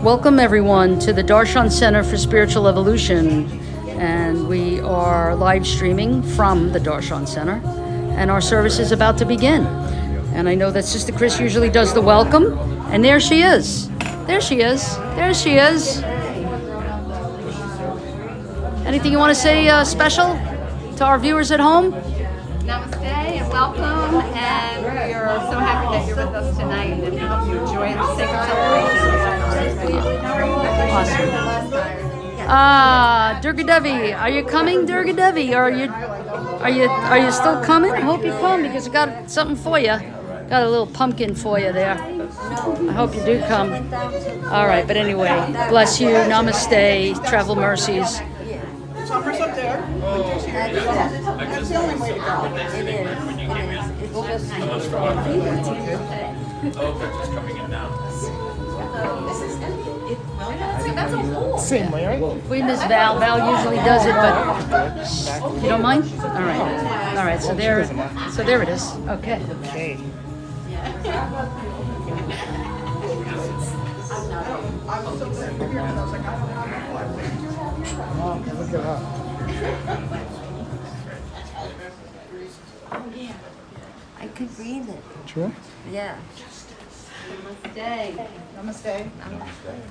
Welcome everyone to the Darshan Center for Spiritual Evolution, and we are live streaming from the Darshan Center, and our service is about to begin. And I know that Sister Chris usually does the welcome, and there she is. There she is. There she is. Anything you want to say special to our viewers at home? Namaste and welcome, and we are so happy that you're with us tonight, and we hope you enjoy the sacred celebration. Awesome. Durga Devi, are you coming, Durga Devi? Or are you still coming? I hope you come because I got something for you. Got a little pumpkin for you there. I hope you do come. All right, but anyway, bless you. Namaste. Travel mercies. Summer's up there. That's the only way to go. It is. It's just coming in now. That's a whole. Same way, right? We miss Val. Val usually does it, but you don't mind? All right. All right. So there it is. Okay. Okay. Look at her. I could read it. True? Yeah. Namaste. Namaste.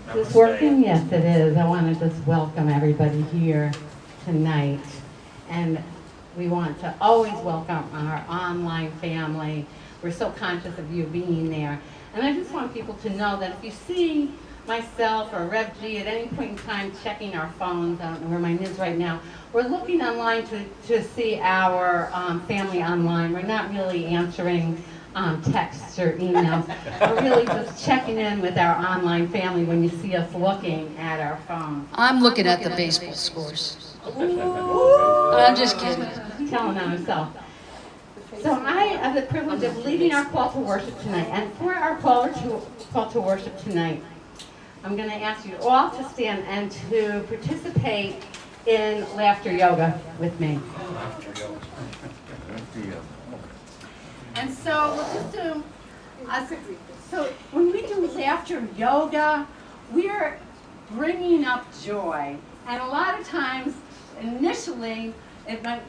Is this working? Yes, it is. I want to just welcome everybody here tonight. And we want to always welcome our online family. We're so conscious of you being there. And I just want people to know that if you see myself or Rev G at any point in time checking our phones, I don't know where mine is right now, we're looking online to see our family online. We're not really answering texts or emails. We're really just checking in with our online family when you see us looking at our phones. I'm looking at the baseball scores. I'm just kidding. Telling on himself. So I have the privilege of leading our call to worship tonight. And for our call to worship tonight, I'm going to ask you all to stand and to participate in laughter yoga with me. And so we'll just do, so when we do laughter yoga, we're bringing up joy. And a lot of times, initially, the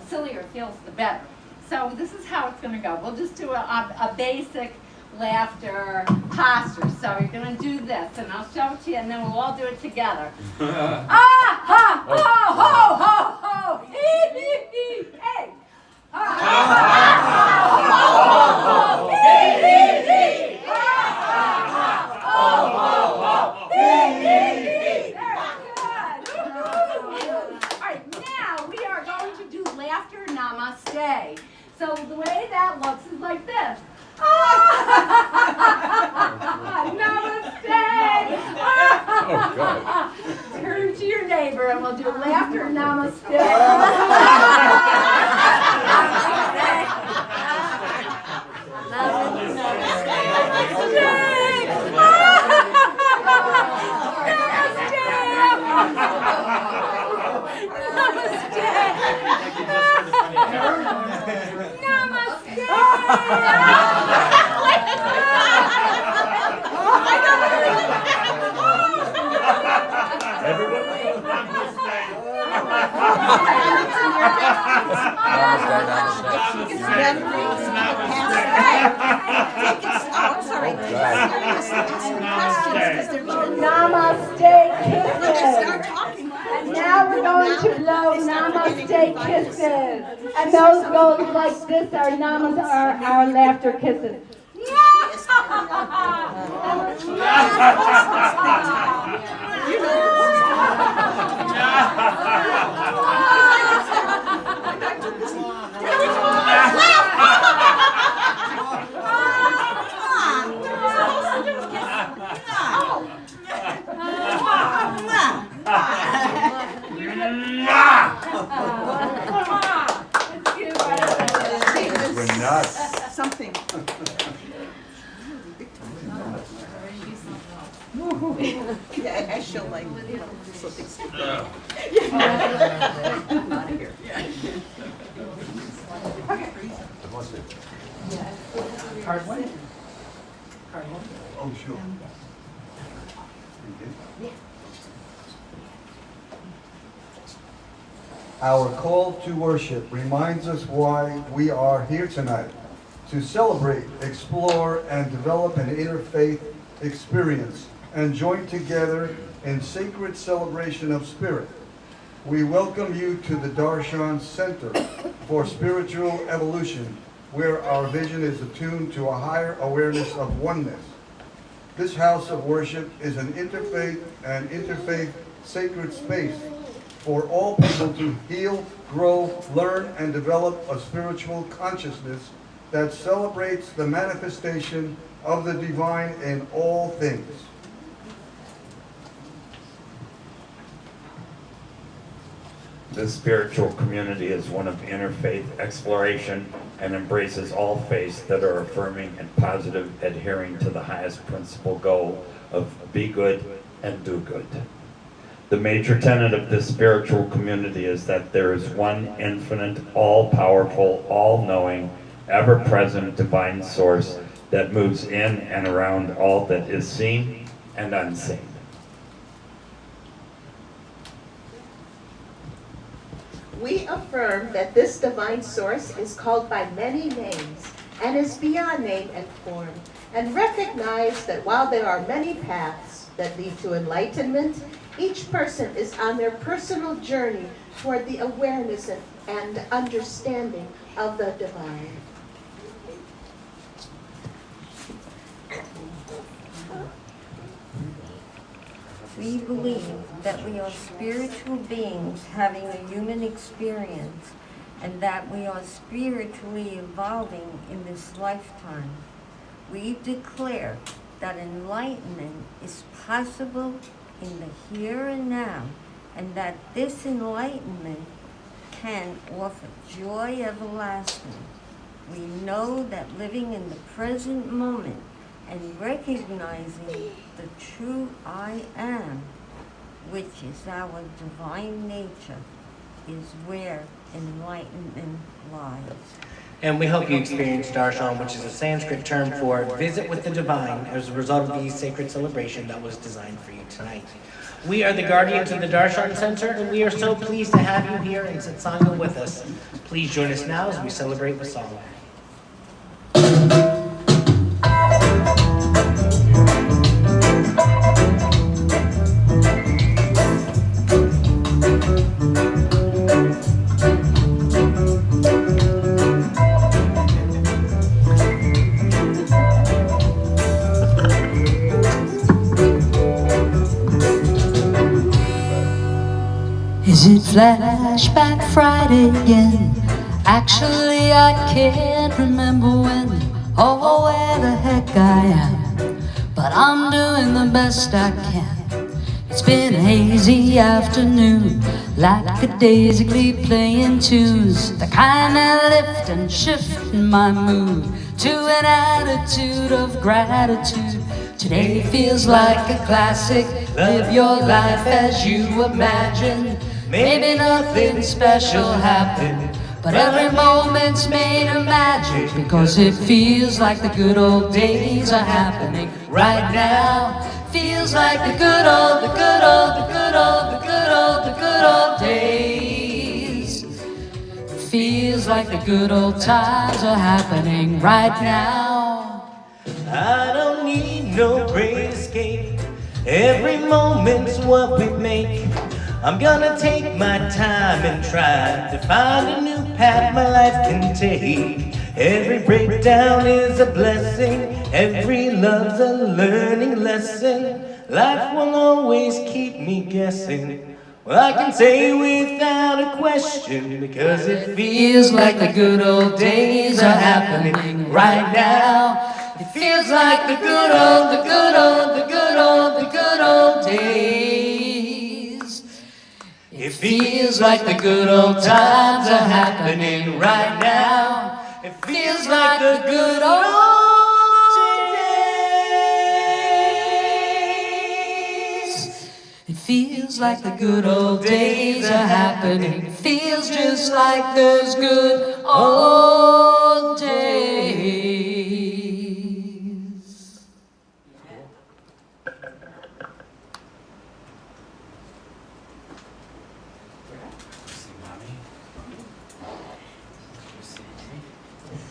sillier it feels, the better. So this is how it's going to go. We'll just do a basic laughter posture. So you're going to do this, and I'll show it to you, and then we'll all do it together. Ah, ha, ho, ho, ho, ho, hee, hee, hee, hey. Ha, ha, ha, ho, ho, ho, hee, hee, hee. Ha, ha, ha, ho, ho, ho, hee, hee, hee. Very good. All right, now we are going to do laughter namaste. So the way that looks is like this. Namaste! Turn to your neighbor and we'll do laughter namaste. Namaste kisses. And now we're going to blow namaste kisses. And those go like this, our laughter kisses. We're nuts. Something. Yeah, I show like something stupid. Yeah. Out of here. Okay. Card one? Oh, sure. begin. Our call to worship reminds us why we are here tonight, to celebrate, explore, and develop an interfaith experience and join together in sacred celebration of spirit. We welcome you to the Darshan Center for Spiritual Evolution, where our vision is attuned to a higher awareness of oneness. This house of worship is an interfaith and interfaith sacred space for all people to heal, grow, learn, and develop a spiritual consciousness that celebrates the manifestation of the divine in all things. This spiritual community is one of interfaith exploration and embraces all faiths that are affirming and positive, adhering to the highest principle goal of be good and do good. The major tenet of this spiritual community is that there is one infinite, all-powerful, all-knowing, ever-present divine source that moves in and around all that is seen and unseen. We affirm that this divine source is called by many names and is beyond name and form, and recognize that while there are many paths that lead to enlightenment, each person is on their personal journey toward the awareness and understanding of the divine. We believe that we are spiritual beings having a human experience and that we are spiritually evolving in this lifetime. We declare that enlightenment is possible in the here and now, and that this enlightenment can offer joy everlasting. We know that living in the present moment and recognizing the true I am, which is our divine nature, is where enlightenment lies. And we hope you experienced Darshan, which is a Sanskrit term for visit with the divine, as a result of the sacred celebration that was designed for you tonight. We are the guardians of the Darshan Center, and we are so pleased to have you here in Satsanga with us. Please join us now as we celebrate with song. Is it Flashback Friday again? Actually, I can't remember when or where the heck I am, but I'm doing the best I can. It's been a hazy afternoon, lackadaisically playing tunes, the kind that lift and shift my mood to an attitude of gratitude. Today feels like a classic, live your life as you imagine. Maybe nothing special happened, but every moment's made of magic, because it feels like the good old days are happening right now. Feels like the good old, the good old, the good old, the good old, the good old days. Feels like the good old times are happening right now. I don't need no great escape. Every moment's what we make. I'm gonna take my time and try to find a new path my life can take. Every breakdown is a blessing, every love's a learning lesson. Life will always keep me guessing. Well, I can say without a question, because it Feels like the good old days are happening right now. It feels like the good old, the good old, the good old, the good old days. It feels like the good old times are happening right now. It feels like the good old days. It feels like the good old days are happening. It feels just like those good old days.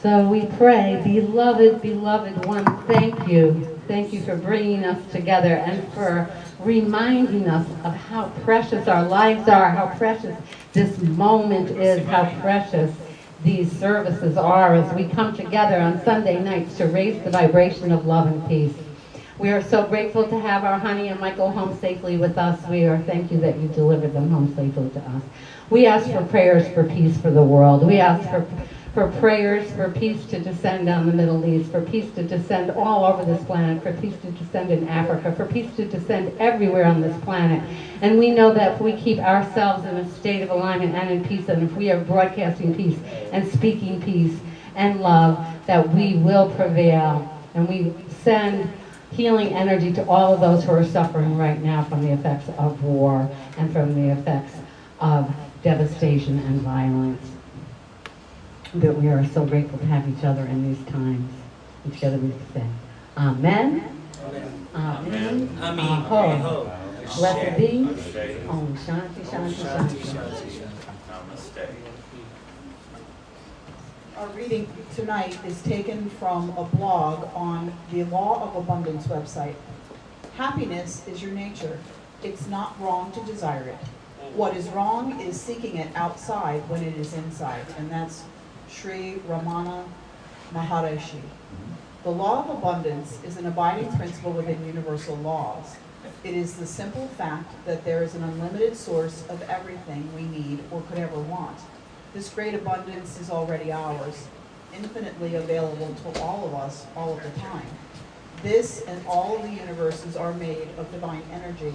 So we pray, beloved, beloved one, thank you. Thank you for bringing us together and for reminding us of how precious our lives are, how precious this moment is, how precious these services are as we come together on Sunday nights to raise the vibration of love and peace. We are so grateful to have our Honey and Michael home safely with us. Thank you that you delivered them home safely to us. We ask for prayers for peace for the world. We ask for prayers for peace to descend on the Middle East, for peace to descend all over this planet, for peace to descend in Africa, for peace to descend everywhere on this planet. And we know that if we keep ourselves in a state of alignment and in peace, and if we are broadcasting peace and speaking peace and love, that we will prevail. And we send healing energy to all of those who are suffering right now from the effects of war and from the effects of devastation and violence. But we are so grateful to have each other in these times. And together we say, Amen. Amen. Aho. Blessed be. Om Shanti, Shanti, Shanti. Namaste. Our reading tonight is taken from a blog on the Law of Abundance website. Happiness is your nature. It's not wrong to desire it. What is wrong is seeking it outside when it is inside. And that's Sri Ramana Maharishi. The law of abundance is an abiding principle within universal laws. It is the simple fact that there is an unlimited source of everything we need or could ever want. This great abundance is already ours, infinitely available to all of us, all of the time. This and all of the universes are made of divine energy.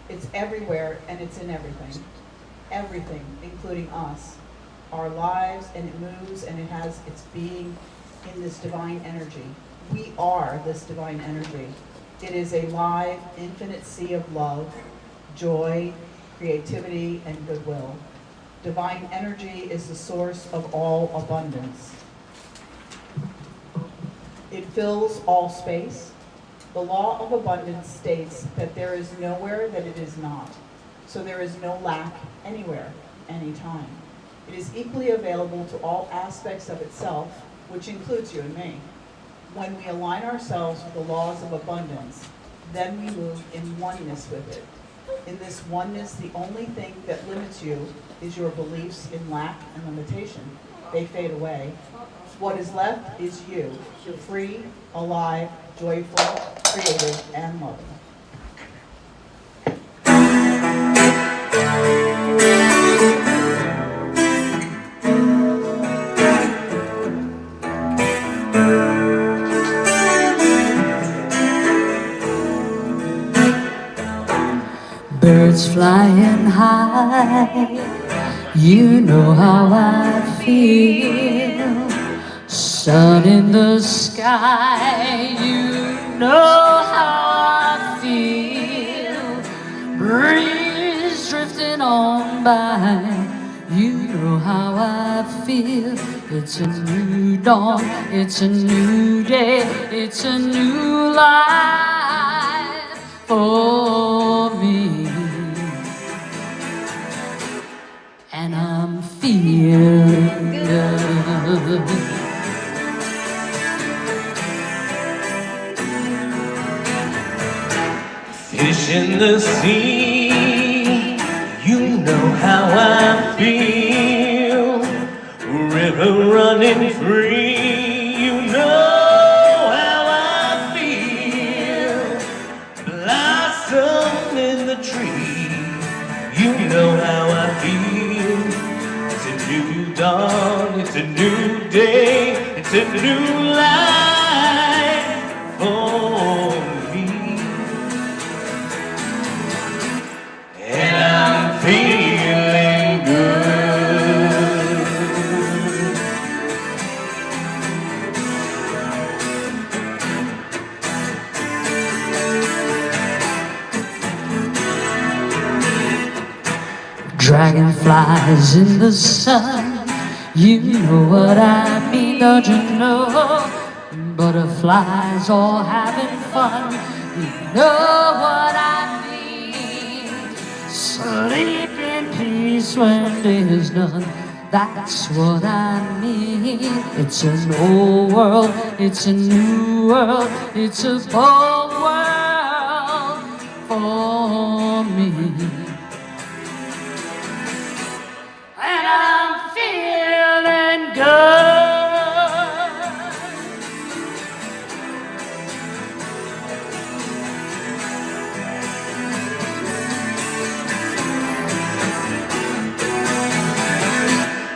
It's everywhere and it's in everything. Everything, including us, our lives, and it moves and it has its being in this divine energy. We are this divine energy. It is a live, infinite sea of love, joy, creativity, and goodwill. Divine energy is the source of all abundance. It fills all space. The law of abundance states that there is nowhere that it is not. So there is no lack anywhere, anytime. It is equally available to all aspects of itself, which includes you and me. When we align ourselves with the laws of abundance, then we move in oneness with it. In this oneness, the only thing that limits you is your beliefs in lack and limitation. They fade away. What is left is you, free, alive, joyful, creative, and loving. Birds flying high, you know how I feel. Sun in the sky, you know how I feel. Breeze drifting on by, you know how I feel. It's a new dawn, it's a new day, it's a new life for me. And I'm feeling good. Fish in the sea, you know how I feel. River running free, you know how I feel. Blossom in the tree, you know how I feel. It's a new dawn, it's a new day, it's a new life for me. And I'm feeling good. Dragonflies in the sun, you know what I mean, don't you know? Butterflies all having fun, you know what I mean. Sleep in peace when day is done, That's what I mean. It's an old world, it's a new world, it's a bold world for me. And I'm feeling good.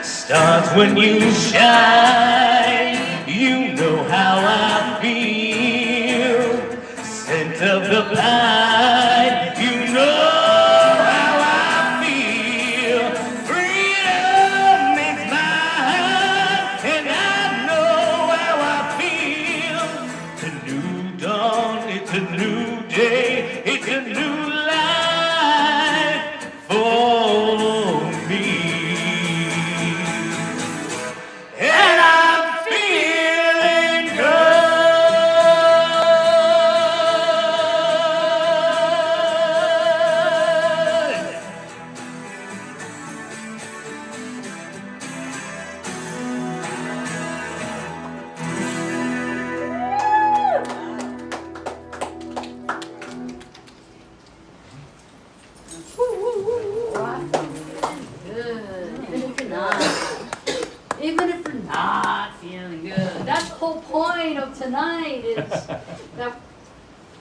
Stars when you shine, you know how I feel. Scent of the blind, you know how I feel. Freedom is mine, and I know how I feel. It's a new dawn, it's a new day, it's a new life for me. And I'm feeling good. Good, even if you're not. Even if you're not feeling good. That's the whole point of tonight is that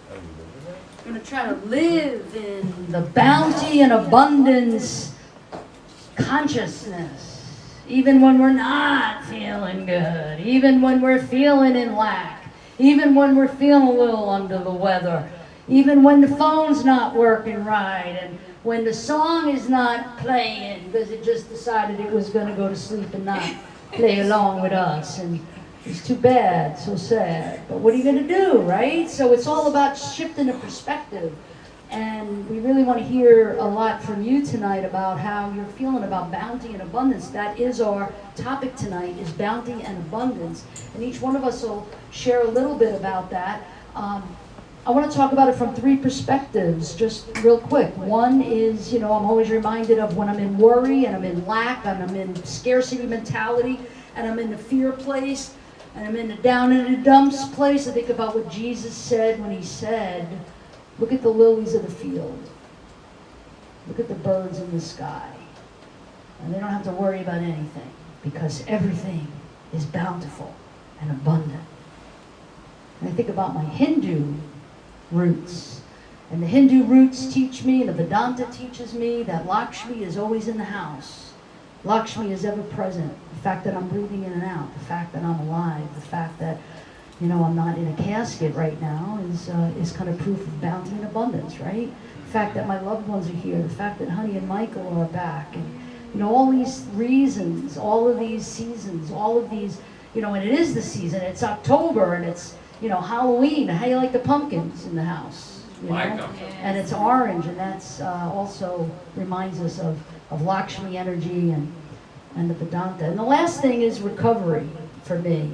we're going to try to live in the bounty and abundance consciousness. Even when we're not feeling good. Even when we're feeling in lack. Even when we're feeling a little under the weather. Even when the phone's not working right. And when the song is not playing because it just decided it was going to go to sleep and not play along with us. And it's too bad, so sad. But what are you going to do, right? So it's all about shifting the perspective. And we really want to hear a lot from you tonight about how you're feeling about bounty and abundance. That is our topic tonight, is bounty and abundance. And each one of us will share a little bit about that. I want to talk about it from three perspectives, just real quick. One is, I'm always reminded of when I'm in worry and I'm in lack and I'm in scarcity mentality and I'm in the fear place and I'm in the down in the dumps place. I think about what Jesus said when he said, look at the lilies of the field. Look at the birds in the sky. And they don't have to worry about anything because everything is bountiful and abundant. And I think about my Hindu roots. And the Hindu roots teach me, and the Vedanta teaches me that Lakshmi is always in the house. Lakshmi is ever present. The fact that I'm breathing in and out, the fact that I'm alive, the fact that, I'm not in a casket right now is kind of proof of bounty and abundance, right? The fact that my loved ones are here, the fact that Honey and Michael are back, and, all these reasons, all of these seasons, all of these, and it is the season, it's October, and it's, Halloween. How you like the pumpkins in the house? And it's orange, and that's also reminds us of Lakshmi energy and the Vedanta. And the last thing is recovery for me.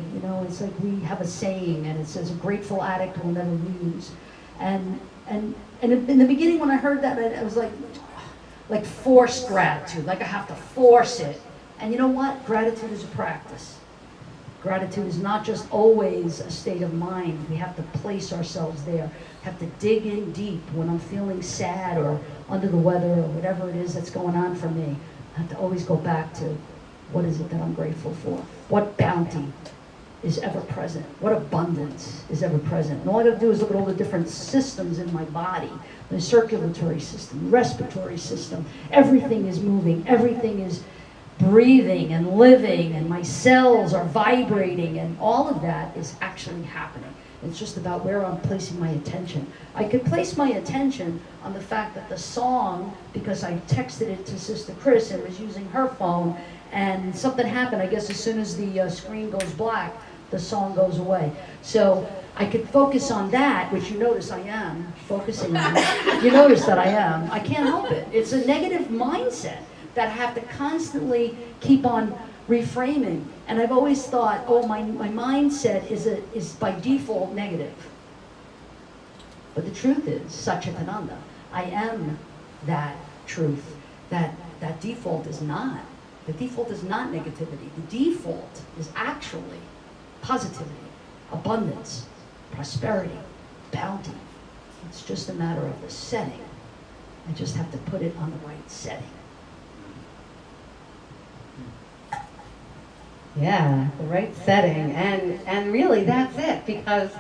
It's like we have a saying, and it says, a grateful addict will never lose. And in the beginning when I heard that, I was like forced gratitude, like I have to force it. And you know what? Gratitude is a practice. Gratitude is not just always a state of mind. We have to place ourselves there. Have to dig in deep when I'm feeling sad or under the weather or whatever it is that's going on for me. I have to always go back to what is it that I'm grateful for? What bounty is ever present? What abundance is ever present? And all I got to do is look at all the different systems in my body. The circulatory system, respiratory system. Everything is moving. Everything is breathing and living, and my cells are vibrating, and all of that is actually happening. It's just about where I'm placing my attention. I could place my attention on the fact that the song, because I texted it to Sister Chris and was using her phone, and something happened. I guess as soon as the screen goes black, the song goes away. So I could focus on that, which you notice I am focusing on. You notice that I am. I can't help it. It's a negative mindset that I have to constantly keep on reframing. And I've always thought, my mindset is by default negative. But the truth is, Satchitananda, I am that truth. That default is not. The default is not negativity. The default is actually positivity, abundance, prosperity, bounty. It's just a matter of the setting. I just have to put it on the right setting. Yeah, the right setting. And really that's it, because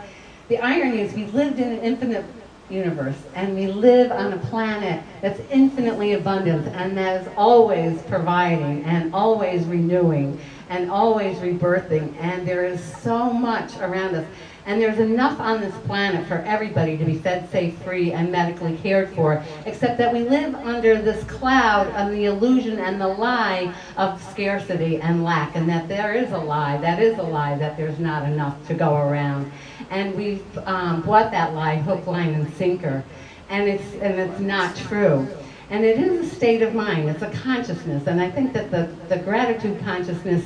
the irony is we lived in an infinite universe, and we live on a planet that's infinitely abundant and that is always providing and always renewing and always rebirthing, and there is so much around us. And there's enough on this planet for everybody to be fed, safe, free, and medically cared for, except that we live under this cloud of the illusion and the lie of scarcity and lack, and that there is a lie, that there's not enough to go around. And we've bought that lie hook, line, and sinker, and it's not true. And it is a state of mind, it's a consciousness, and I think that the gratitude consciousness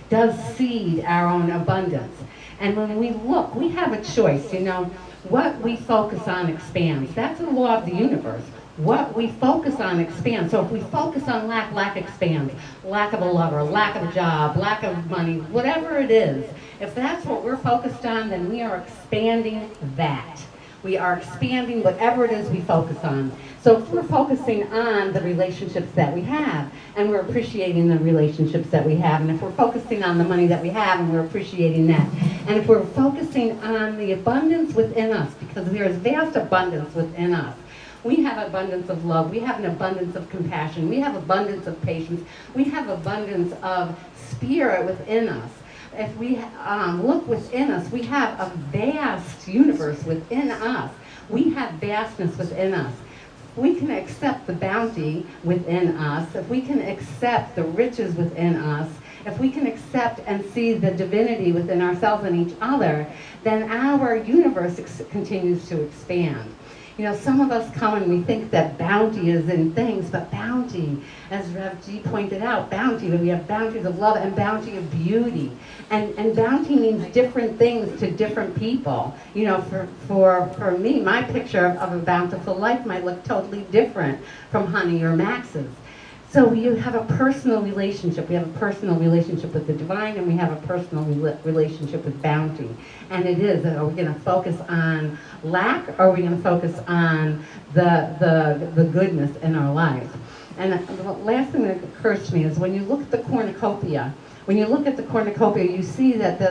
does seed our own abundance. And when we look, we have a choice, you know. What we focus on expands. That's the law of the universe. What we focus on expands. So if we focus on lack, lack expands. Lack of a lover, lack of a job, lack of money, whatever it is. If that's what we're focused on, then we are expanding that. We are expanding whatever it is we focus on. So if we're focusing on the relationships that we have, and we're appreciating the relationships that we have, and if we're focusing on the money that we have, and we're appreciating that, and if we're focusing on the abundance within us, because there is vast abundance within us. We have abundance of love, we have an abundance of compassion, we have abundance of patience, we have abundance of spirit within us. If we look within us, we have a vast universe within us. We have vastness within us. We can accept the bounty within us, if we can accept the riches within us, if we can accept and see the divinity within ourselves and each other, then our universe continues to expand. You know, some of us come and we think that bounty is in things, but bounty, as Rev G pointed out, bounty, we have bounties of love and bounty of beauty. And bounty means different things to different people. You know, for me, my picture of a bountiful life might look totally different from Honey or Max's. So you have a personal relationship. We have a personal relationship with the divine, and we have a personal relationship with bounty. And it is, are we going to focus on lack, or are we going to focus on the goodness in our lives? And the last thing that occurs to me is when you look at the cornucopia, you see that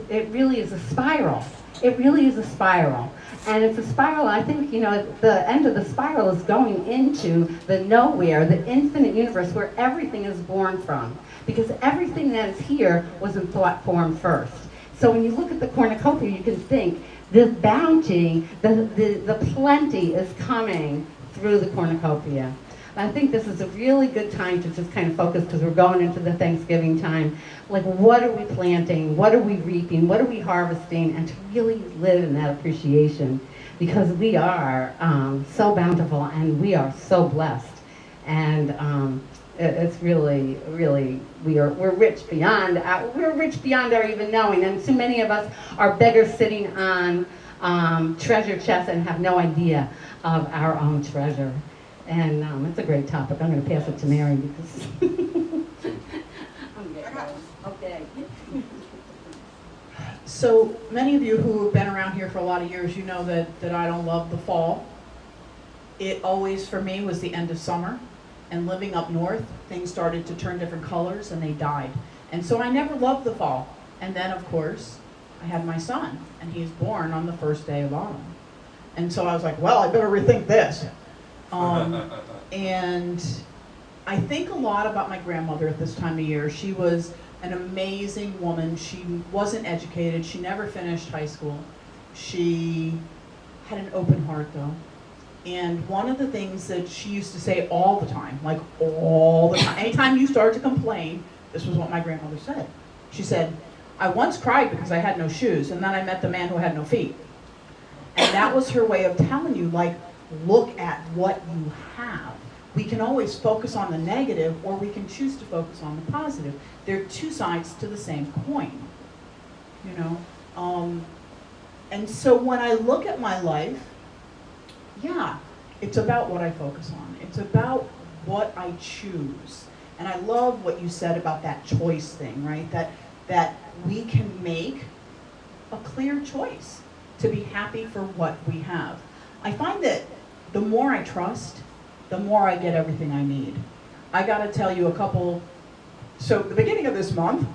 it really is a spiral. It really is a spiral. And it's a spiral, I think, you know, the end of the spiral is going into the nowhere, the infinite universe where everything is born from. Because everything that is here was in thought form first. So when you look at the cornucopia, you can think the bounty, the plenty is coming through the cornucopia. I think this is a really good time to just kind of focus, because we're going into the Thanksgiving time. Like, what are we planting? What are we reaping? What are we harvesting? And to really live in that appreciation, because we are so bountiful and we are so blessed. And it's really, really, we're rich beyond our even knowing. And too many of us are beggars sitting on treasure chests and have no idea of our own treasure. And it's a great topic. I'm going to pass it to Mary because I'm getting going. Okay. So many of you who have been around here for a lot of years, you know that I don't love the fall. It always, for me, was the end of summer. And living up north, things started to turn different colors and they died. And so I never loved the fall. And then, of course, I had my son, and he's born on the first day of autumn. And so I was like, well, I better rethink this. And I think a lot about my grandmother at this time of year. She was an amazing woman. She wasn't educated. She never finished high school. She had an open heart, though. And one of the things that she used to say all the time, like all the time, anytime you started to complain, this was what my grandmother said. She said, I once cried because I had no shoes, and then I met the man who had no feet. And that was her way of telling you, like, look at what you have. We can always focus on the negative, or we can choose to focus on the positive. They're two sides to the same coin, you know. And so when I look at my life, yeah, it's about what I focus on. It's about what I choose. And I love what you said about that choice thing, right? That we can make a clear choice to be happy for what we have. I find that the more I trust, the more I get everything I need. I gotta tell you so the beginning of this month,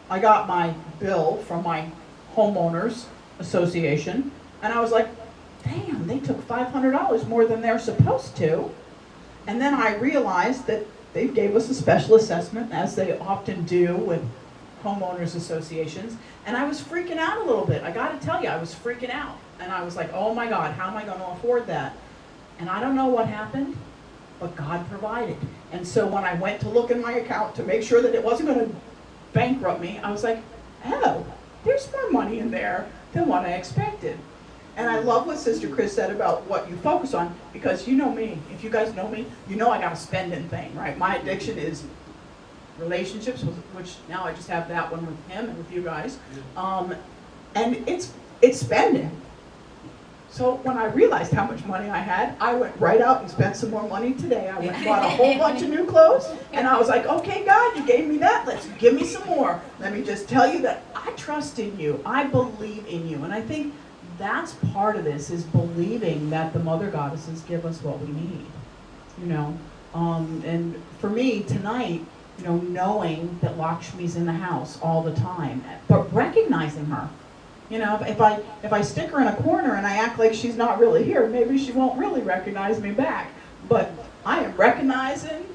I got my bill from my homeowners association, and I was like, damn, they took $500 more than they're supposed to. And then I realized that they gave us a special assessment, as they often do with homeowners associations, and I was freaking out a little bit. I gotta tell you, I was freaking out. And I was like, oh my God, how am I gonna afford that? And I don't know what happened, but God provided. And so when I went to look in my account to make sure that it wasn't gonna bankrupt me, I was like, oh, there's more money in there than what I expected. And I love what Sister Chris said about what you focus on, because you know me, if you guys know me, you know I got a spending thing, right? My addiction is relationships, which now I just have that one with him and with you guys. And it's spending. So when I realized how much money I had, I went right out and spent some more money today. I went and bought a whole bunch of new clothes, and I was like, okay, God, you gave me that, let's give me some more. Let me just tell you that I trust in you, I believe in you. And I think that's part of this, is believing that the mother goddesses give us what we need, you know. And for me tonight, you know, knowing that Lakshmi's in the house all the time, but recognizing her. You know, if I stick her in a corner and I act like she's not really here, maybe she won't really recognize me back. But I am recognizing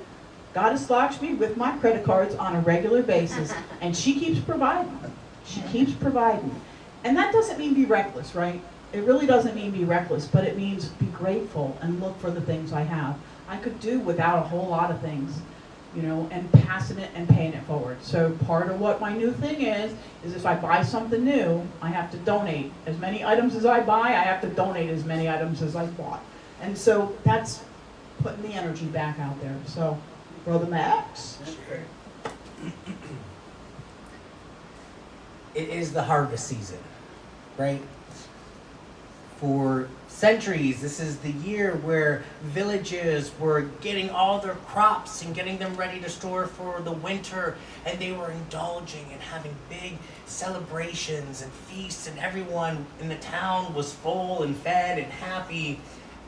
Goddess Lakshmi with my credit cards on a regular basis, and she keeps providing. She keeps providing. And that doesn't mean be reckless, right? It really doesn't mean be reckless, but it means be grateful and look for the things I have. I could do without a whole lot of things, you know, and passing it and paying it forward. So part of what my new thing is if I buy something new, I have to donate. As many items as I buy, I have to donate as many items as I bought. And so that's putting the energy back out there. So, Brother Max? It is the harvest season, right? For centuries, this is the year where villages were getting all their crops and getting them ready to store for the winter, and they were indulging and having big celebrations and feasts, and everyone in the town was full and fed and happy.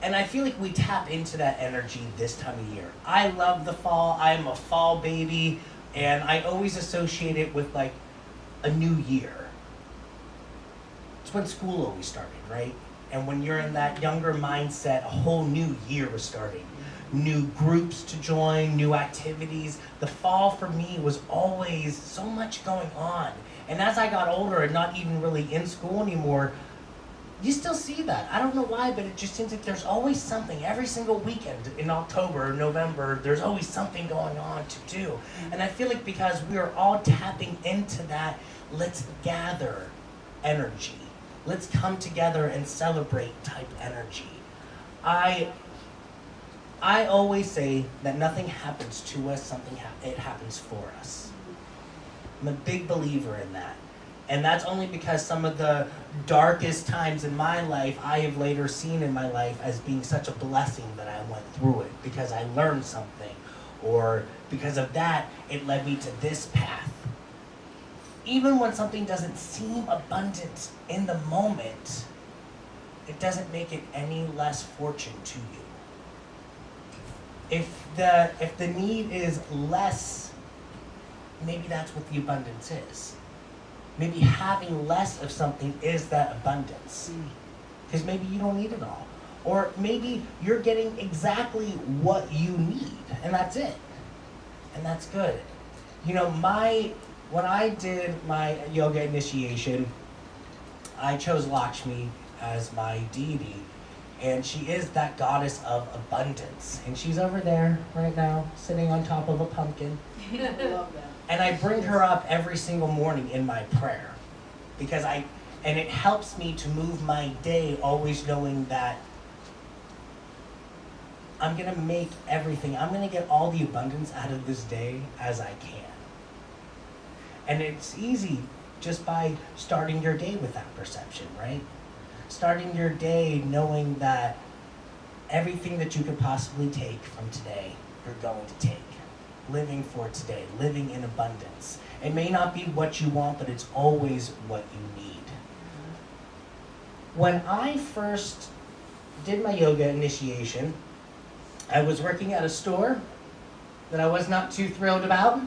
And I feel like we tap into that energy this time of year. I love the fall. I am a fall baby, and I always associate it with like a new year. It's when school always started, right? And when you're in that younger mindset, a whole new year was starting. New groups to join, new activities. The fall for me was always so much going on. And as I got older and not even really in school anymore, you still see that. I don't know why, but it just seems like there's always something. Every single weekend in October or November, there's always something going on to do. And I feel like because we are all tapping into that, let's gather energy. Let's come together and celebrate type energy. I always say that nothing happens to us, it happens for us. I'm a big believer in that. And that's only because some of the darkest times in my life, I have later seen in my life as being such a blessing that I went through it, because I learned something, or because of that, it led me to this path. Even when something doesn't seem abundant in the moment, it doesn't make it any less fortune to you. If the need is less, maybe that's what the abundance is. Maybe having less of something is that abundance. Because maybe you don't need it all. Or maybe you're getting exactly what you need, and that's it. And that's good. You know, when I did my yoga initiation, I chose Lakshmi as my deity. And she is that goddess of abundance. And she's over there right now, sitting on top of a pumpkin. I love that. And I bring her up every single morning in my prayer. And it helps me to move my day always knowing that I'm gonna make everything, I'm gonna get all the abundance out of this day as I can. And it's easy just by starting your day with that perception, right? Starting your day knowing that everything that you could possibly take from today, you're going to take. Living for today, living in abundance. It may not be what you want, but it's always what you need. When I first did my yoga initiation, I was working at a store that I was not too thrilled about.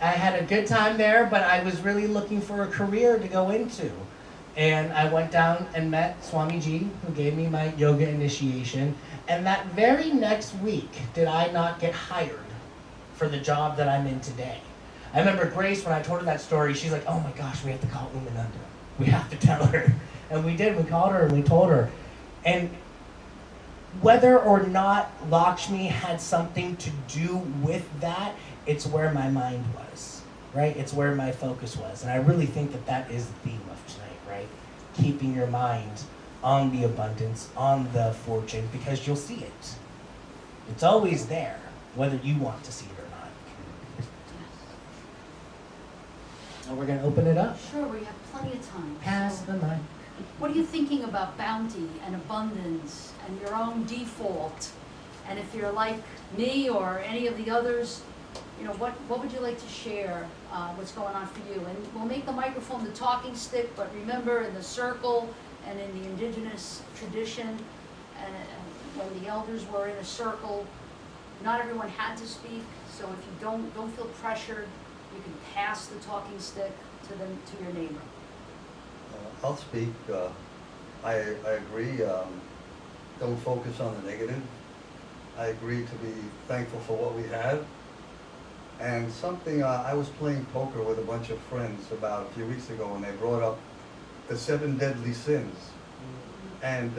I had a good time there, but I was really looking for a career to go into. And I went down and met Swamiji, who gave me my yoga initiation. And that very next week, did I not get hired for the job that I'm in today. I remember Grace, when I told her that story, she's like, oh my gosh, we have to call Umananda. We have to tell her. And we did, we called her and we told her. And whether or not Lakshmi had something to do with that, it's where my mind was, right? It's where my focus was. And I really think that that is the theme of tonight, right? Keeping your mind on the abundance, on the fortune, because you'll see it. It's always there, whether you want to see it or not. And we're going to open it up. Sure, we have plenty of time. Pass the mic. What are you thinking about bounty and abundance and your own default? And if you're like me or any of the others, you know, what would you like to share, what's going on for you? And we'll make the microphone the talking stick, but remember, in the circle and in the indigenous tradition, when the elders were in a circle, not everyone had to speak. So if you don't feel pressured, you can pass the talking stick to your neighbor. I'll speak. I agree. Don't focus on the negative. I agree to be thankful for what we have. And something, I was playing poker with a bunch of friends about a few weeks ago, and they brought up the 7 deadly sins. And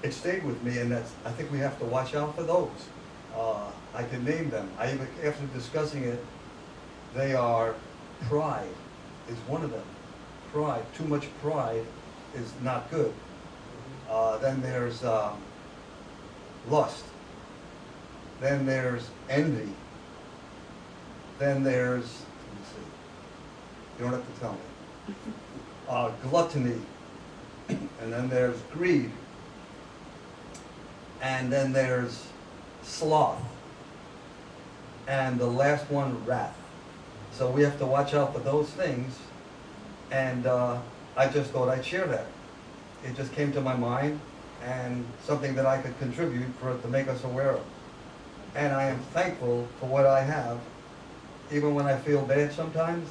it stayed with me, and I think we have to watch out for those. I can name them. After discussing it, they are pride is one of them. Pride, too much pride is not good. Then there's lust. Then there's envy. Then there's, let me see, you don't have to tell me. Gluttony. And then there's greed. And then there's sloth. And the last one, wrath. So we have to watch out for those things. And I just thought I'd share that. It just came to my mind, and something that I could contribute for it to make us aware of. And I am thankful for what I have. Even when I feel bad sometimes,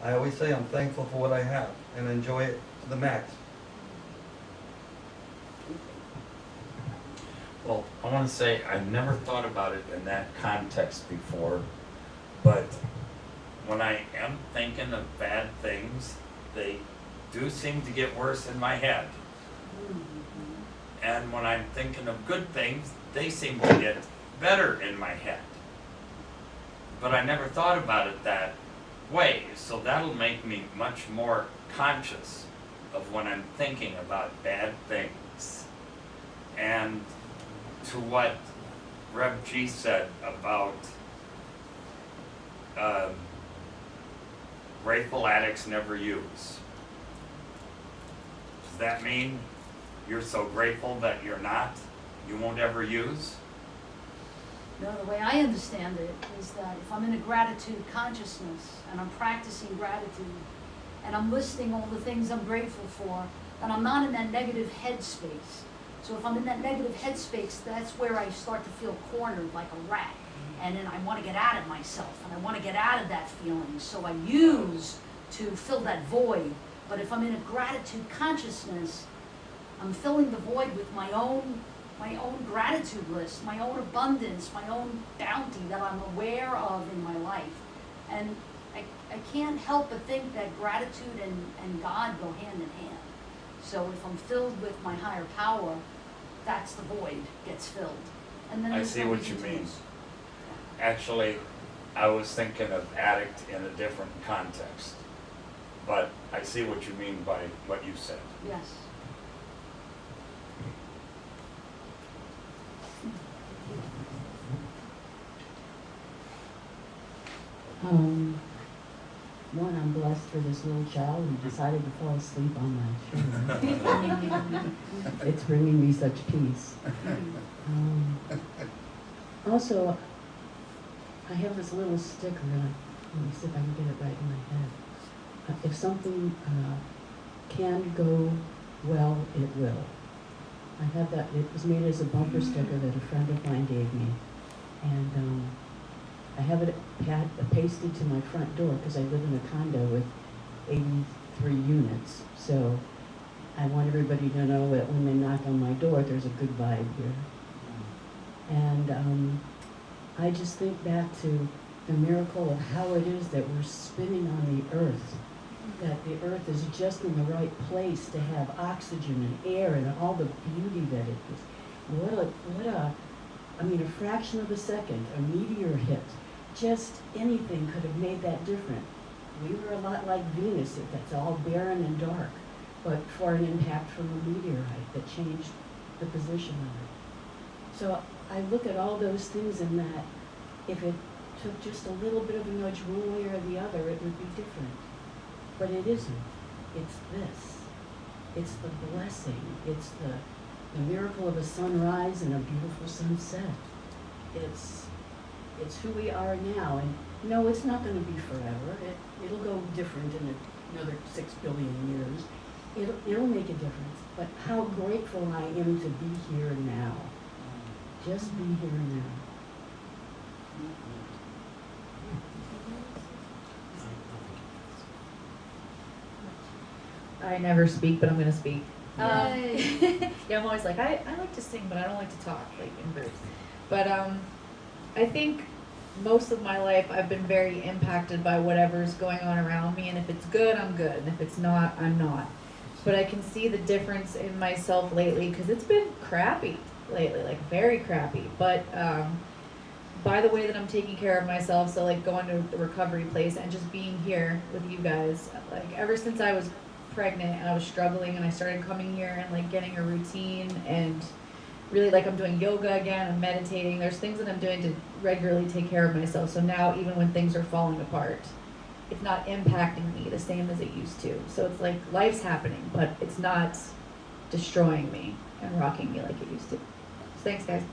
I always say I'm thankful for what I have and enjoy it to the max. Well, I want to say I've never thought about it in that context before, but when I am thinking of bad things, they do seem to get worse in my head. And when I'm thinking of good things, they seem to get better in my head. But I never thought about it that way, so that'll make me much more conscious of when I'm thinking about bad things. And to what Reb G said about grateful addicts never use. Does that mean you're so grateful that you won't ever use? No, the way I understand it is that if I'm in a gratitude consciousness and I'm practicing gratitude and I'm listing all the things I'm grateful for, then I'm not in that negative headspace. So if I'm in that negative headspace, that's where I start to feel cornered like a rat. And then I want to get out of myself and I want to get out of that feeling. So I use to fill that void. But if I'm in a gratitude consciousness, I'm filling the void with my own gratitude list, my own abundance, my own bounty that I'm aware of in my life. And I can't help but think that gratitude and God go hand in hand. So if I'm filled with my higher power, that's the void gets filled. And then I there's see no what reason you to mean. lose. Actually, I was thinking of addict in a different context. But I see what you mean by what you said. Yes. One, I'm blessed for this little child who decided to fall asleep on my shoulder. It's bringing me such peace. Also, I have this little sticker, and let me see if I can get it right in my head. If something can go well, it will. I have that, it was made as a bumper sticker that a friend of mine gave me. And I have it pasted to my front door because I live in a condo with 83 units. So I want everybody to know that when they knock on my door, there's a good vibe here. And I just think back to the miracle of how it is that we're spinning on the earth, that the earth is just in the right place to have oxygen and air and all the beauty that it is. I mean, a fraction of a second, a meteor hit, just anything could have made that different. We were a lot like Venus, that's all barren and dark, but for an impact from a meteorite that changed the position of it. So I look at all those things in that if it took just a little bit of a nudge one way or the other, it would be different. But it isn't. It's this. It's the blessing. It's the miracle of a sunrise and a beautiful sunset. It's who we are now. And no, it's not going to be forever. It'll go different in another 6 billion years. It'll make a difference. But how grateful I am to be here now. Just be here now. I never speak, but I'm gonna speak. Yay. Yeah, I'm always like, I like to sing, but I don't like to talk, like in groups. But I think most of my life I've been very impacted by whatever's going on around me, and if it's good, I'm good, and if it's not, I'm not. But I can see the difference in myself lately, because it's been crappy lately, like very crappy. But by the way that I'm taking care of myself, so like going to the recovery place and just being here with you guys, like ever since I was pregnant and I was struggling and I started coming here and like getting a routine and really like I'm doing yoga again, I'm meditating, there's things that I'm doing to regularly take care of myself. So now even when things are falling apart, it's not impacting me the same as it used to. So it's like life's happening, but it's not destroying me and rocking me like it used to. So thanks, guys.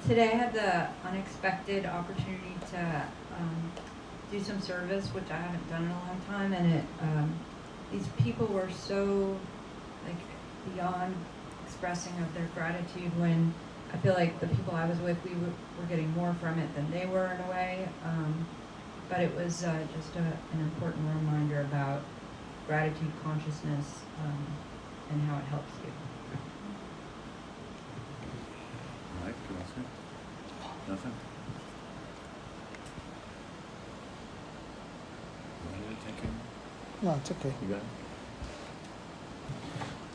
Today I had the unexpected opportunity to do some service, which I haven't done in a long time, and these people were so like beyond expressing of their gratitude when I feel like the people I was with, we were getting more from it than they were in a way, but it was just an important reminder about gratitude consciousness and how it helps you. Mike, you want to say? Nothing? No, it's okay. You got it?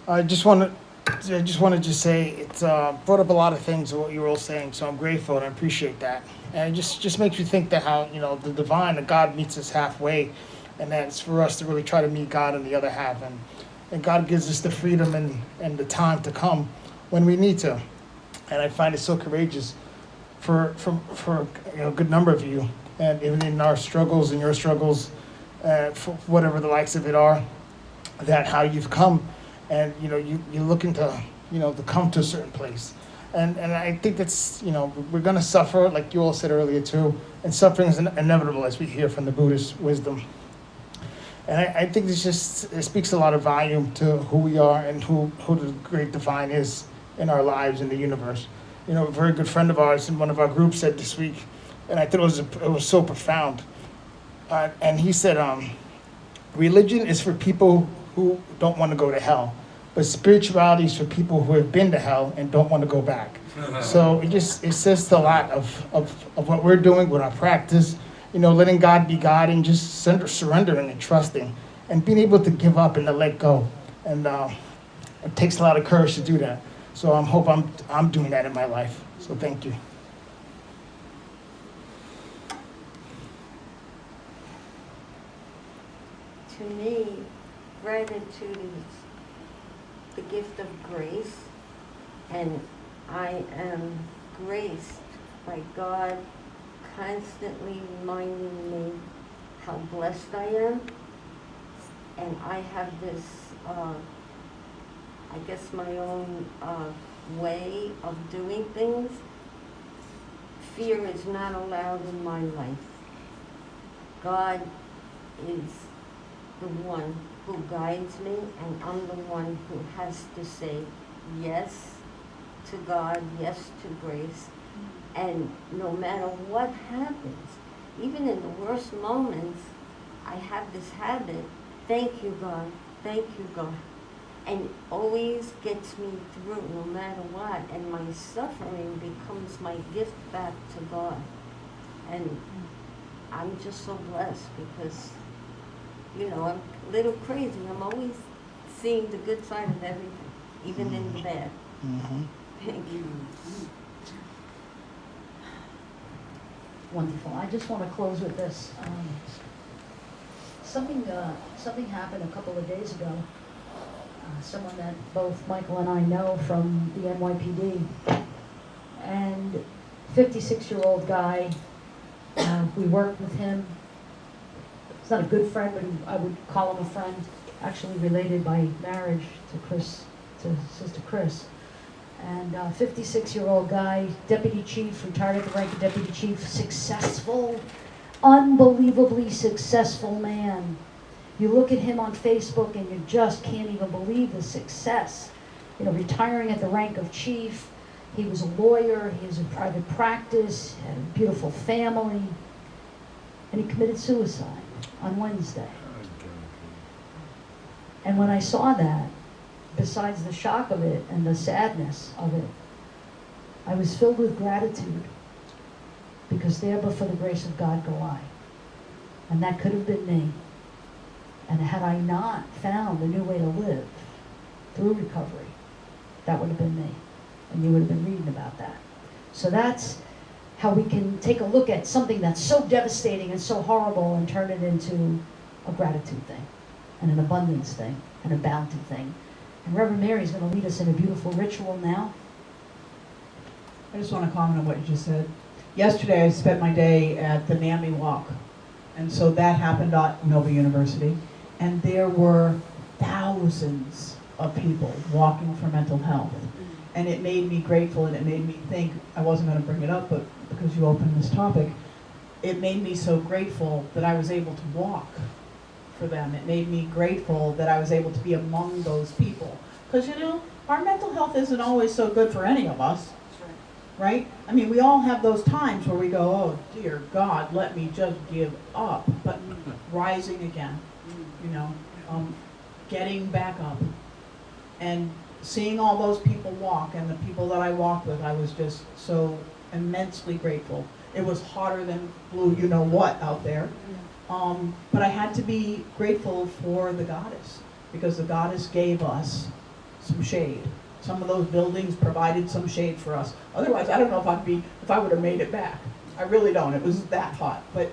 I just want to say it's brought up a lot of things of what you were all saying, so I'm grateful and I appreciate that. And it just makes me think that how, the divine, the God meets us halfway, and that it's for us to really try to meet God in the other half. And God gives us the freedom and the time to come when we need to. And I find it so courageous for a good number of you, and even in our struggles and your struggles, for whatever the likes of it are, that how you've come, and you're looking to to come to a certain place, and I think that's we're gonna suffer, like you all said earlier too, and suffering is inevitable, as we hear from the Buddhist wisdom. And I think it speaks a lot of volume to who we are and who the great divine is in our lives in the universe. A very good friend of ours in one of our groups said this week, and I thought it was so profound. And he said, religion is for people who don't want to go to hell, but spirituality is for people who have been to hell and don't want to go back. So it says a lot of what we're doing with our practice, letting God be God and just surrendering and trusting and being able to give up and to let go. And it takes a lot of courage to do that. So I hope I'm doing that in my life. So thank you. To me, gratitude is the gift of grace, and I am graced by God constantly reminding me how blessed I am, and I have this, I guess my own way of doing things, fear is not allowed in my life. God is the one who guides me, and I'm the one who has to say yes to God, yes to grace. And no matter what happens, even in the worst moments, I have this habit, thank you God, thank you God. And it always gets me through no matter what. And my suffering becomes my gift back to God. And I'm just so blessed because, you know, I'm a little crazy. I'm always seeing the good side of everything, even in the bad. Thank you. Wonderful. I just want to close with this. Something happened a couple of days ago. Someone that both Michael and I know from the NYPD. And 56-year-old guy, we worked with him. He's not a good friend, but I would call him a friend, actually related by marriage to Sister Chris. And 56-year-old guy, deputy chief, retired at the rank of deputy chief, successful, unbelievably successful man. You look at him on Facebook and you just can't even believe the success. You know, retiring at the rank of chief, he was a lawyer, he has a private practice, had a beautiful family, and he committed suicide on Wednesday. And when I saw that, besides the shock of it and the sadness of it, I was filled with gratitude, because there but for the grace of God go I. And that could have been me. And had I not found a new way to live through recovery, that would have been me. And you would have been reading about that. So that's how we can take a look at something that's so devastating and so horrible and turn it into a gratitude thing, and an abundance thing, and a bounty thing. And Reverend Mary is going to lead us in a beautiful ritual now. I just want to comment on what you just said. Yesterday I spent my day at the NAMI walk. And so that happened at Nova University. And there were thousands of people walking for mental health. And it made me grateful, and it made me think, I wasn't going to bring it up, but because you opened this topic, it made me so grateful that I was able to walk for them. It made me grateful that I was able to be among those people. Because, you know, our mental health isn't always so good for any of us. Right? I mean, we all have those times where we go, oh, dear God, let me just give up. But rising again, you know, getting back up. And seeing all those people walk, and the people that I walked with, I was just so immensely grateful. It was hotter than blue, you know what, out there. But I had to be grateful for the goddess, because the goddess gave us some shade. Some of those buildings provided some shade for us. Otherwise, I don't know if I would have made it back. I really don't. It was that hot. But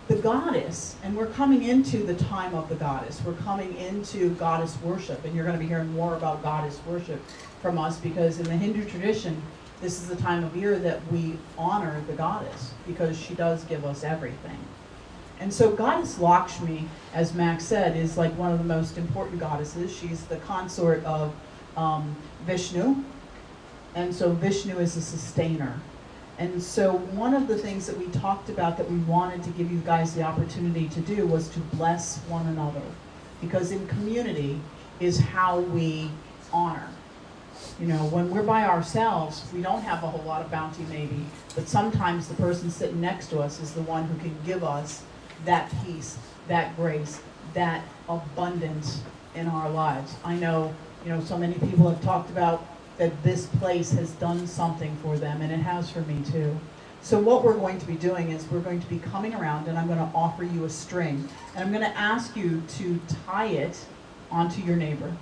the goddess, and we're coming into the time of the goddess. We're coming into goddess worship, and you're going to be hearing more about goddess worship from us, because in the Hindu tradition, this is the time of year that we honor the goddess, because she does give us everything. And so Goddess Lakshmi, as Max said, is like one of the most important goddesses. She's the consort of Vishnu, and so Vishnu is a sustainer. And so one of the things that we talked about that we wanted to give you guys the opportunity to do was to bless one another, because in community is how we honor. You know, when we're by ourselves, we don't have a whole lot of bounty maybe, but sometimes the person sitting next to us is the one who can give us that peace, that grace, that abundance in our lives. I know, you know, so many people have talked about that this place has done something for them, and it has for me too. So what we're going to be doing is we're going to be coming around, and I'm going to offer you a string, and I'm going to ask you to tie it onto your neighbor.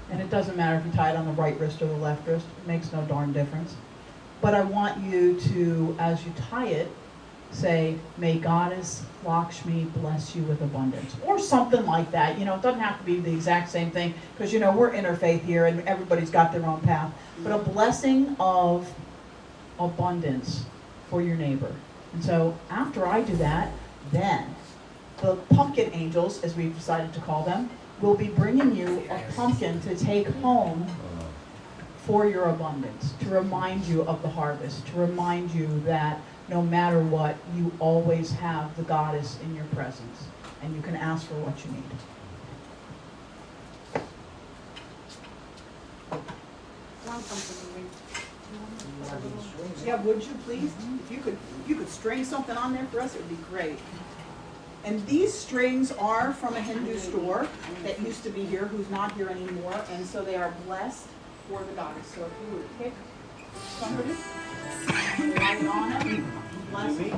And it doesn't matter if you tie it on the right wrist or the left wrist, it makes no darn difference. But I want you to, as you tie it, say, may Goddess Lakshmi bless you with abundance, or something like that. You know, it doesn't have to be the exact same thing, because, you know, we're interfaith here and everybody's got their own path. But a blessing of abundance for your neighbor. And so after I do that, then the pumpkin angels, as we've decided to call them, will be bringing you a pumpkin to take home for your abundance, to remind you of the harvest, to remind you that no matter what, you always have the goddess in your presence, and you can ask for what you need. Yeah, would you please? If you could string something on there for us, it would be great. And these strings are from a Hindu store that used to be here, who's not here anymore, and so they are blessed for the goddess. So if you would pick somebody, write it on it, bless it.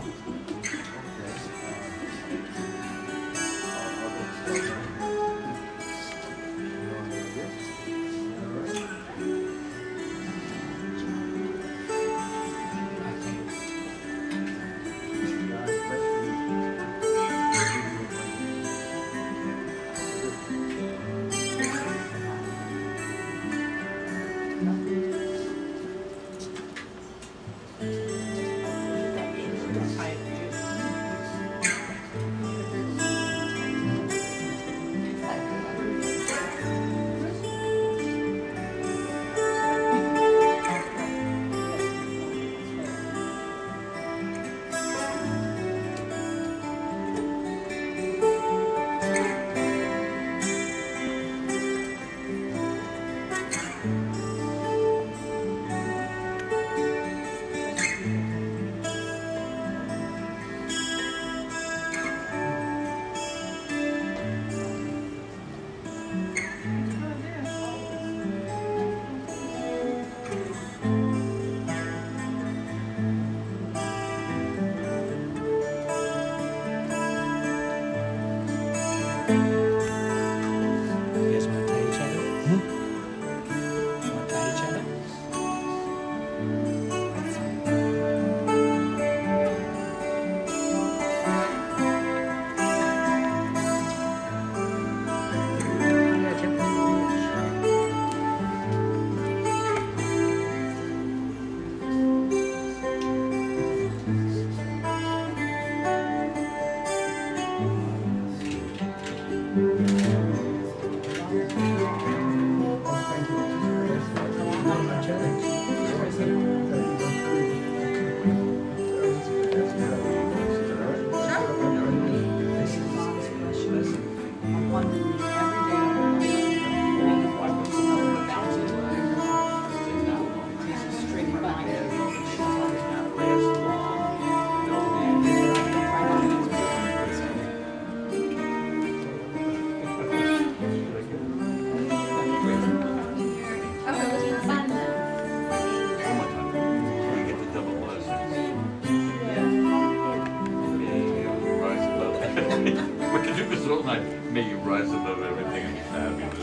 May you rise above everything and be fabulous.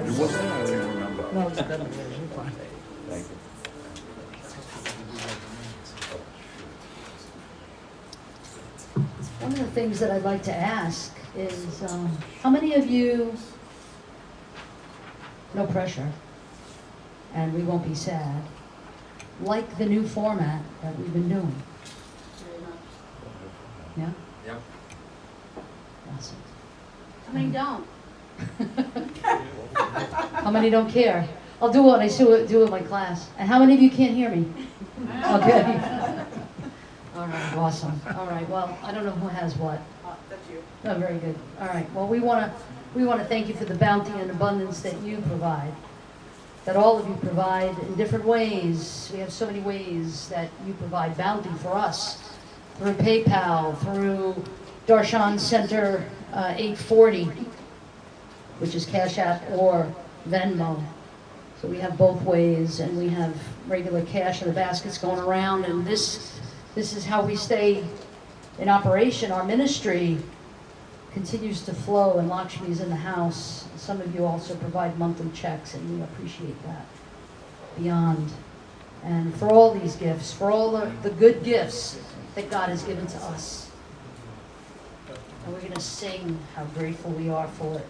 It wasn't, I don't even remember. No, it's done. You're fine. Thank you. One of the things that I'd like to ask is, how many of you, no pressure, and we won't be sad, like the new format that we've been doing? Yeah? Yep. Awesome. How many don't? How many don't care? I'll do what I do in my class. And how many of you can't hear me? Okay. All right, awesome. All right, well, I don't know who has what. That's you. Oh, very good. All right, well, we want to thank you for the bounty and abundance that you provide, that all of you provide in different ways. We have so many ways that you provide bounty for us, through PayPal, through Darshan Center 840, which is Cash App or Venmo. So we have both ways, and we have regular cash in the baskets going around, and this is how we stay in operation. Our ministry continues to flow, and Lakshmi's in the house. Some of you also provide monthly checks, and we appreciate that beyond. And for all these gifts, for all the good gifts that God has given to us. And we're going to sing how grateful we are for it.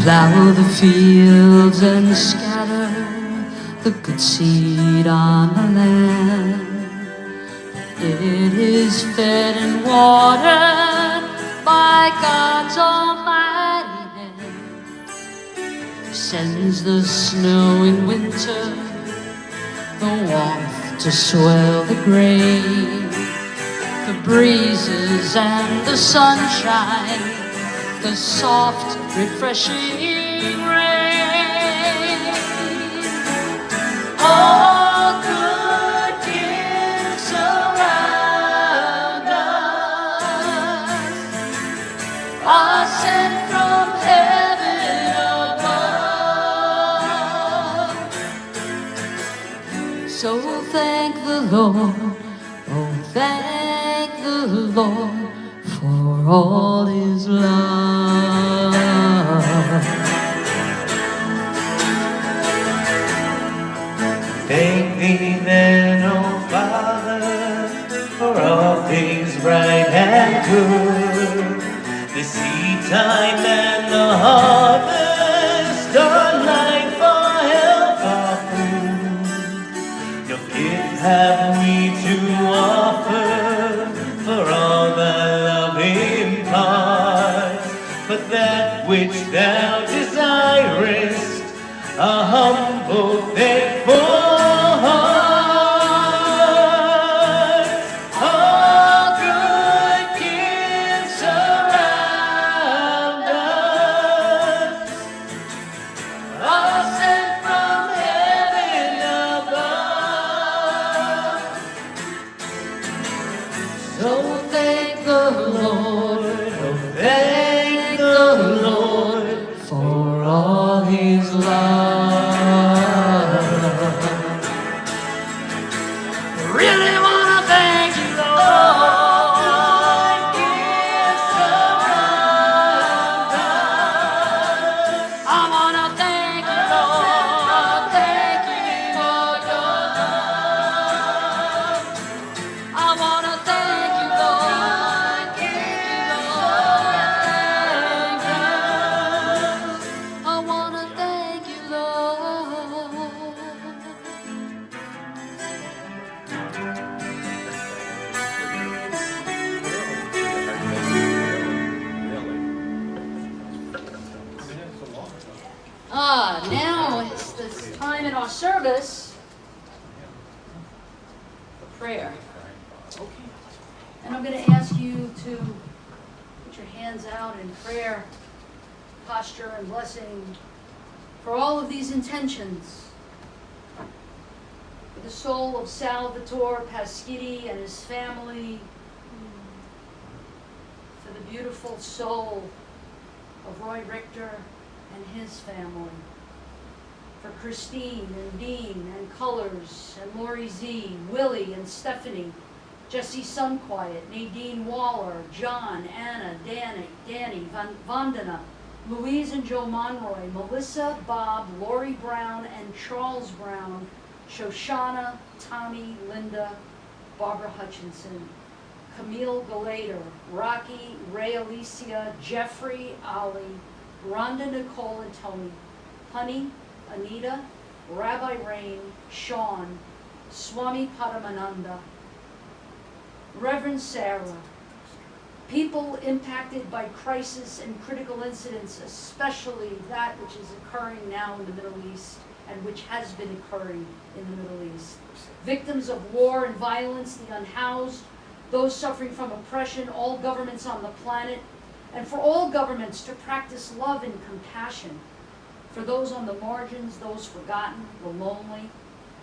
Plow the fields and scatter the good seed on the land. It is fed and watered by God's almighty hand. Sends the snow in winter, the warmth to swell the grain, the breezes and the sunshine, the soft, refreshing rain. All good gifts around us are sent from heaven above. So thank the Lord, oh thank the Lord for all His love. Thank thee then, O Father, for all things right and good. The seed time and the harvest are night for help or food. No gift have we to offer for all thy love imparts, but that which thou desirest, a humble thankful heart. All good gifts around us are sent from heaven above. So thank the Lord, oh thank the Lord for all His love. Really wanna thank you, Lord. Gifts around us. I wanna thank you, Lord. Thank you for your love. I wanna thank you, Lord. Gifts around us. I wanna thank you, Lord. Now it's this time in our service for prayer. And I'm going to ask you to put your hands out in prayer, posture, and blessing for all of these intentions For the soul of Salvatore Paschitti and his family. For the beautiful soul of Roy Richter and his family. For Christine and Dean and Colors and Lori Z, Willie and Stephanie, Jesse Sunquiet, Nadine Waller, John, Anna, Danny, Vandana, Louise and Joe Monroy, Melissa, Bob, Lori Brown and Charles Brown, Shoshana, Tommy, Linda, Barbara Hutchinson, Camille Galater, Rocky, Ray Alicia, Jeffrey, Ali, Rhonda, Nicole, and Tony, Honey, Anita, Rabbi Rain, Sean, Swami Paramananda, Reverend Sarah, people impacted by crisis and critical incidents, especially that which is occurring now in the Middle East and which has been occurring in the Middle East. Victims of war and violence, the unhoused, those suffering from oppression, all governments on the planet, and for all governments to practice love and compassion. For those on the margins, those forgotten, the lonely,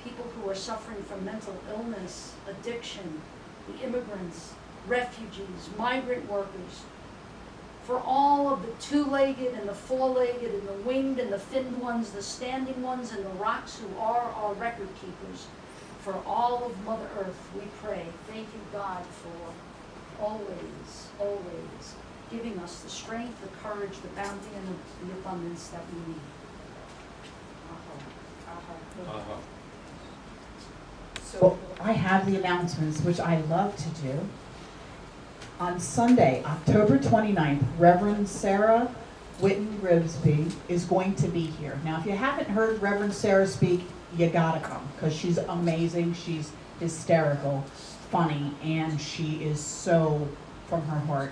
people who are suffering from mental illness, addiction, the immigrants, refugees, migrant workers, for all of the two-legged and the four-legged and the winged and the finned ones, the standing ones and the rocks who are our record keepers, for all of Mother Earth, we pray. Thank you, God, for always, always giving us the strength, the courage, the bounty, and the abundance that we need. So I have the announcements, which I love to do. On Sunday, October 29th, Reverend Sarah Whitten-Grimsby is going to be here. Now, if you haven't heard Reverend Sarah speak, you gotta come, because she's amazing, she's hysterical, funny, and she is so from her heart.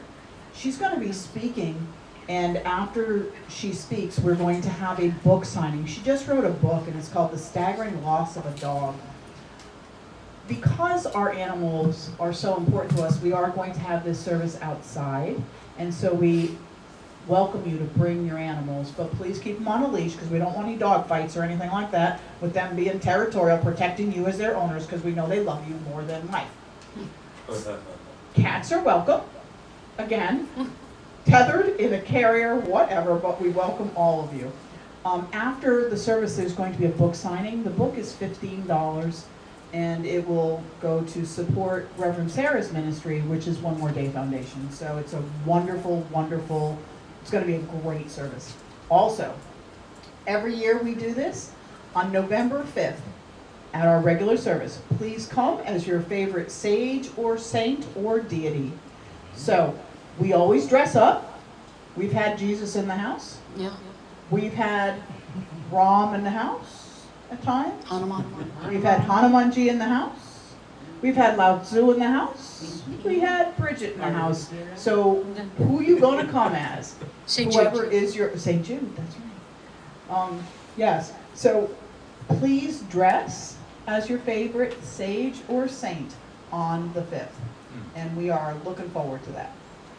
She's going to be speaking, and after she speaks, we're going to have a book signing. She just wrote a book, and it's called The Staggering Loss of a Dog. Because our animals are so important to us, we are going to have this service outside, and so we welcome you to bring your animals, but please keep them on a leash, because we don't want any dog fights or anything like that, with them being territorial, protecting you as their owners, because we know they love you more than life. Cats are welcome, again, tethered in a carrier, whatever, but we welcome all of you. After the service, there's going to be a book signing. The book is $15, and it will go to support Reverend Sarah's ministry, which is One More Day Foundation. So it's a wonderful, wonderful, it's going to be a great service. Also, every year we do this on November 5th at our regular service. Please come as your favorite sage or saint or deity. So we always dress up. We've had Jesus in the house. Yeah. We've had Ram in the house at times. Hanuman. We've had Hanumanji in the house. We've had Lao Tzu in the house. We had Bridget in the house. So who you going to come as? St. Whoever Jude. is your, St. Jude, that's right. Yes, so please dress as your favorite sage or saint on the 5th. And we are looking forward to that.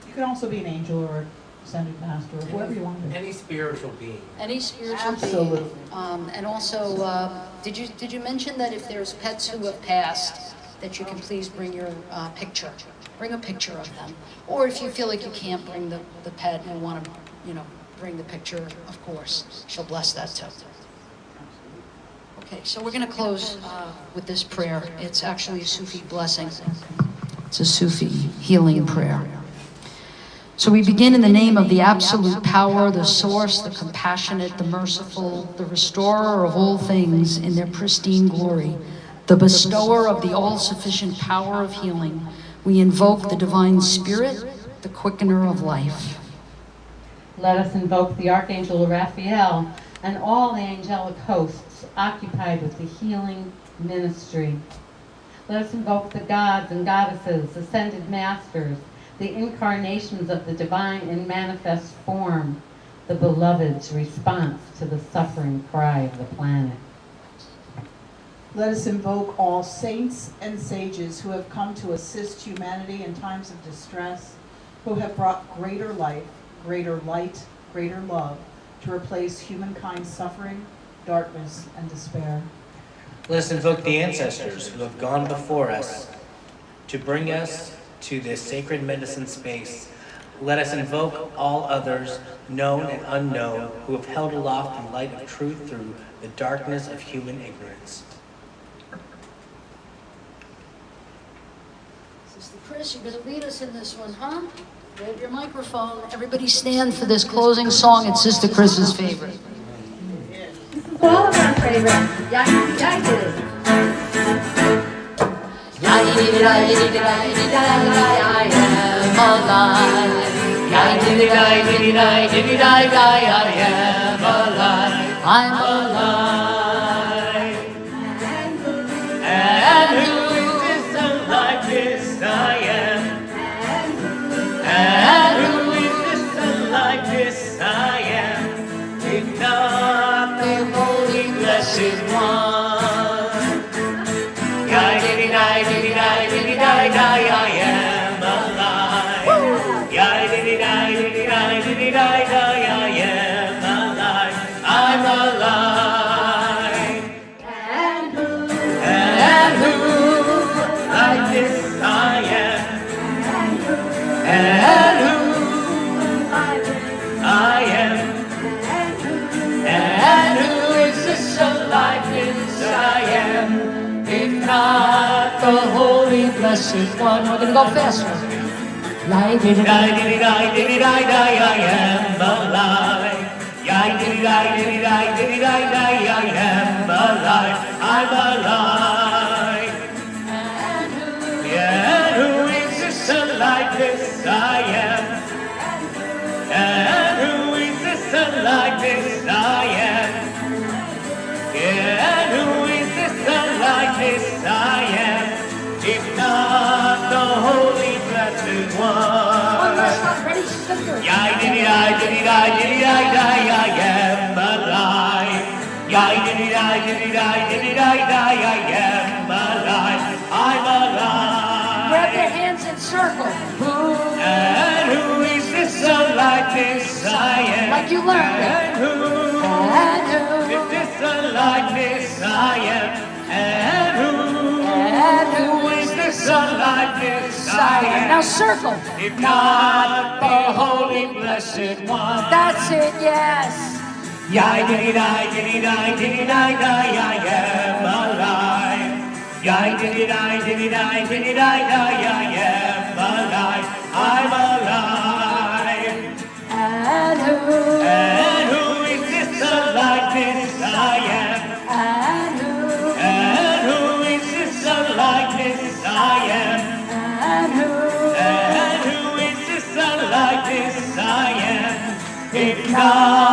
You can also be an angel or ascended master or whoever you want to be. Any spiritual being. Any spiritual Absolutely. being. And also, did you mention that if there's pets who have passed, that you can please bring your picture. Bring a picture of them. Or if you feel like you can't bring the pet and want to, bring the picture, of course, she'll bless that too. Okay, so we're going to close with this prayer. It's actually a Sufi blessing. It's a Sufi healing prayer. So we begin in the name of the absolute power, the source, the compassionate, the merciful, the restorer of all things in their pristine glory, the bestower of the all-sufficient power of healing. We invoke the divine spirit, the quickener of life. Let us invoke the Archangel Raphael and all the angelic hosts occupied with the healing ministry. Let us invoke the gods and goddesses, ascended masters, the incarnations of the divine in manifest form, the beloved's response to the suffering cry of the planet. Let us invoke all saints and sages who have come to assist humanity in times of distress, who have brought greater life, greater light, greater love to replace humankind's suffering, darkness, and despair. Let us invoke the ancestors who have gone before us to bring us to this sacred medicine space. Let us invoke all others, known and unknown, who have held aloft the light of truth through the darkness of human ignorance. Sister Chris, you're going to lead us in this one, huh? Grab your microphone. Everybody stand for this closing song. It's Sister Chris's favorite. All of our favorites. Yikes. I am alive. I'm alive. And who is this unlike this I am? And who is this unlike this I am? If not the Holy Blessed One. I am alive. I am alive. I'm alive. And who like this I am? And who I am? And who is this so like this I am? If not the Holy Blessed One. We're going to go faster. I am alive. I am alive. I'm alive. And who is this like this I am? And who is this like this I am? And who is this like this I am? If not the Holy Blessed One. Ready, sister? I am alive. I am alive. I'm alive. Grab your hands and circle. And who is this so like this I am? Like you learned. And who is this so like this I am? And who is this so like this I am? Now circle. If not the Holy Blessed One. That's it, yes. I am alive. I am alive. I'm alive. And who is this so like this I am? And who is this so like this I am? And who is this so like this I am? If not